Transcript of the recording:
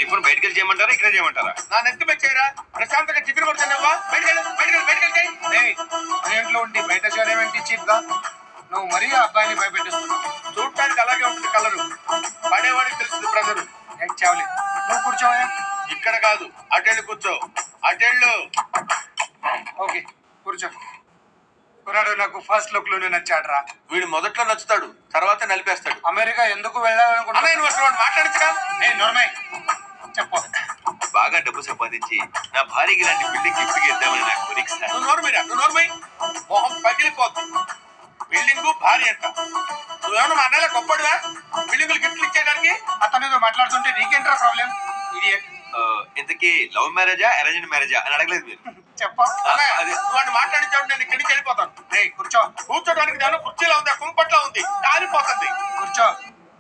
Tiffin బయటకు వెళ్ళి చేయమంటారా ఇక్కడ చేయమంటారా? నా నెత్తి మీద చేయరా, ప్రశాంతంగా టిఫిన్ కొడుతున్నావా? బయటకెళ్ళి మన ఇంట్లో ఉండి బయట చేయలేమంటే చీప్ గా నువ్వు మరీ ఆ అబ్బాయిని భయపెట్టిస్తున్నావు. చూడటానికి అలాగే ఉంటుంది కలరు, పడేవాడికి తెలుస్తుంది ప్రెజరు. ఏం చావలే, నువ్వు కూర్చోవా. ఇక్కడ కాదు, అటెళ్ళు కూర్చో, అటెళ్ళు. ఓకే కూర్చో. కుర్రాడు నాకు ఫస్ట్ లుక్ లోనే నచ్చాడురా. వీడు మొదట్లో నచ్చుతాడు, తర్వాత నలిపేస్తాడు. అమెరికా ఎందుకు వెళ్ళాలనుకుంటున్నా? అన్నయ్య నువ్వు అసలు వాడిని మాట్లాడచ్చుగా. నోర్మై చెప్పు. బాగా డబ్బు సంపాదించి నా భార్యకి ఇలాంటి బిల్డింగ్ గిఫ్ట్ ఇద్దామని నా కోరిక సార్. నువ్వు నోర్మై మొహం పగిలిపోద్దు. బిల్డింగ్ భారీ అంట. నువ్వేమన్నా మా అన్నయ్య గొప్పడువా బిల్డింగులు గిఫ్ట్లు ఇచ్చేయడానికి? అతనితో మాట్లాడుతుంటే నీకేంట్రా ప్రాబ్లం? ఇడియట్. ఇంతకీ లవ్ మ్యారేజా అరేంజ్ మ్యారేజా అని అడగలేదు మీరు. చెప్పు. అన్నయ్య, అది నువ్వు వాడిని మాట్లాడించావు, నేను ఇక్కడికి వెళ్ళిపోతాను. కూర్చో. కూర్చోడానికి దాని కుర్చీలో ఉంది, కుంపట్లో ఉంది, కాలిపోతుంది. కూర్చో.